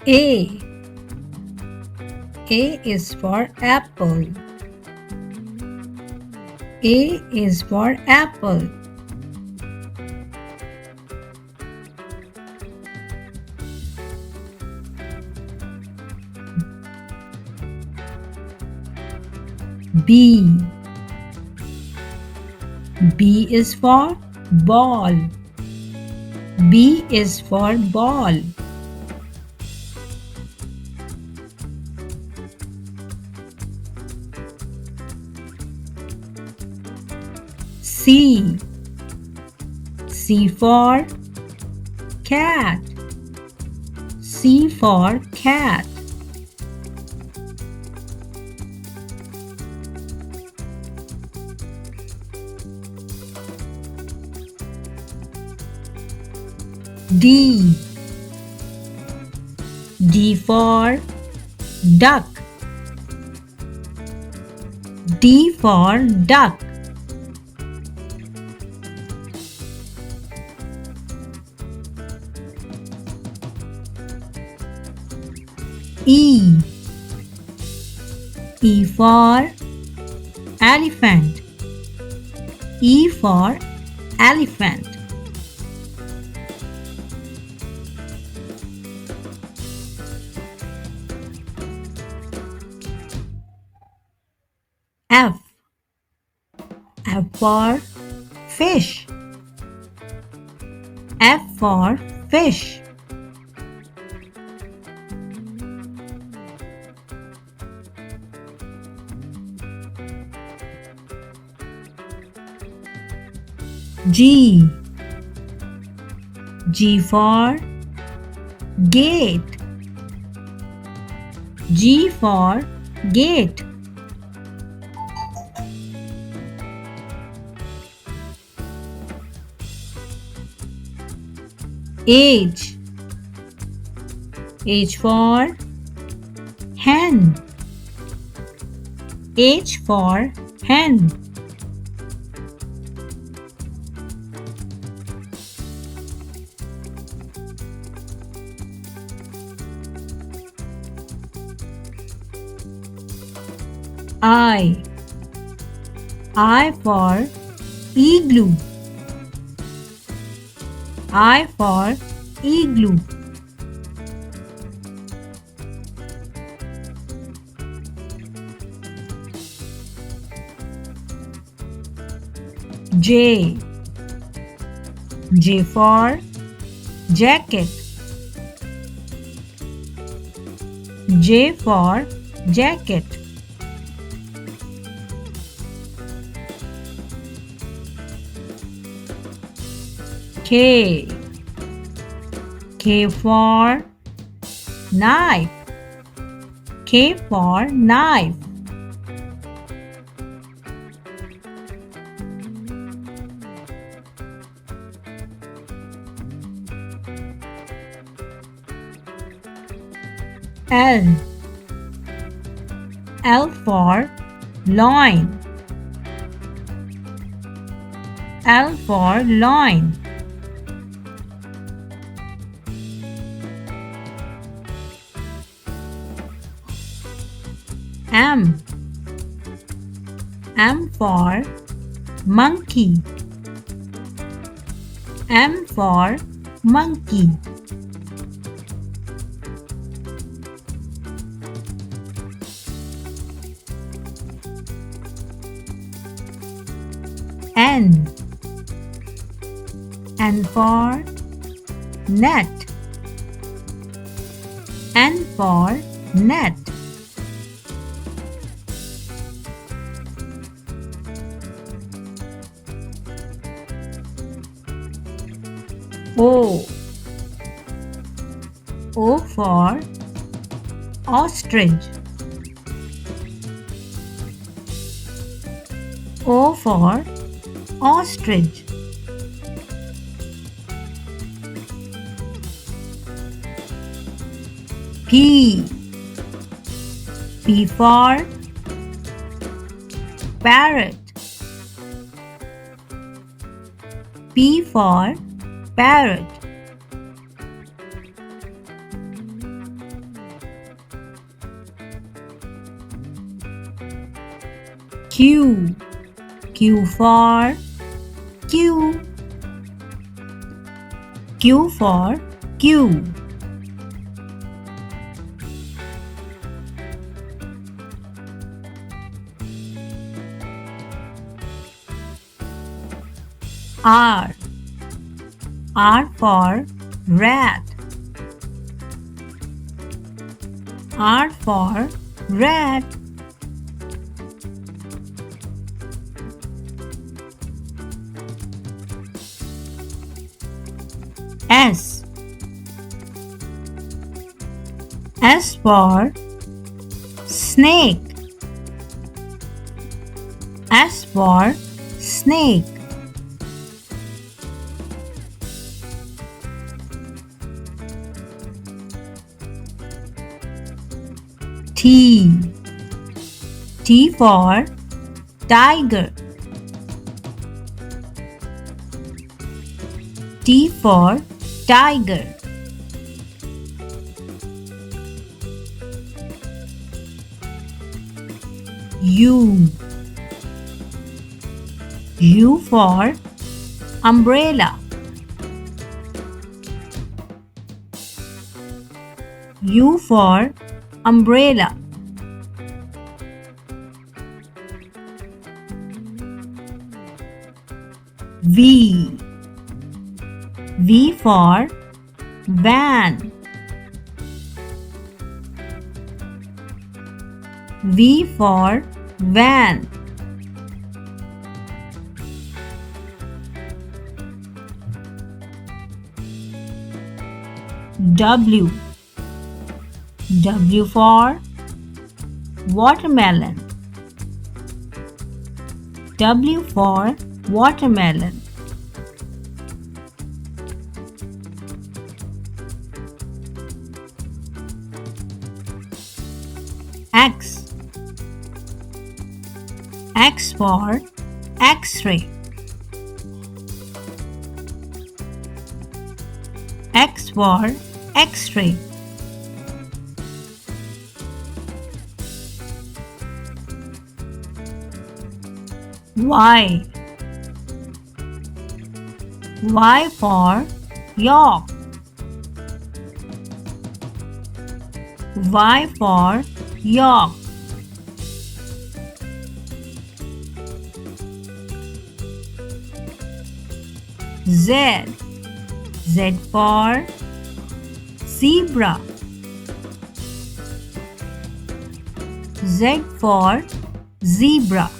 A. A is for apple. A is for apple. B. B is for ball. B is for ball. C. C for cat. C for cat. D. D for duck. D for duck. E. E for elephant. E for elephant. F. F for fish. F for fish. G. G for gate. G for gate. H. H for hen. H for hen. I. I for igloo. I for igloo. J. J for jacket. J for jacket. K. K for knife. K for knife. L. L for loin. L for loin. M. M for monkey. M for monkey. N. N for net. N for net. O. O for ostrich. O for ostrich. P. P for parrot. P for parrot. Q. Q for Q. Q for Q. R. R for rat. R for rat. S. S for snake. S for snake. T. T for tiger. T for tiger. U. U for umbrella. U for umbrella. V. V for van. V for van. W. W for watermelon. W for watermelon. X. X for X-ray. X for X-ray. Y. Y for York. Y for York. Z. Z for zebra. Z for zebra.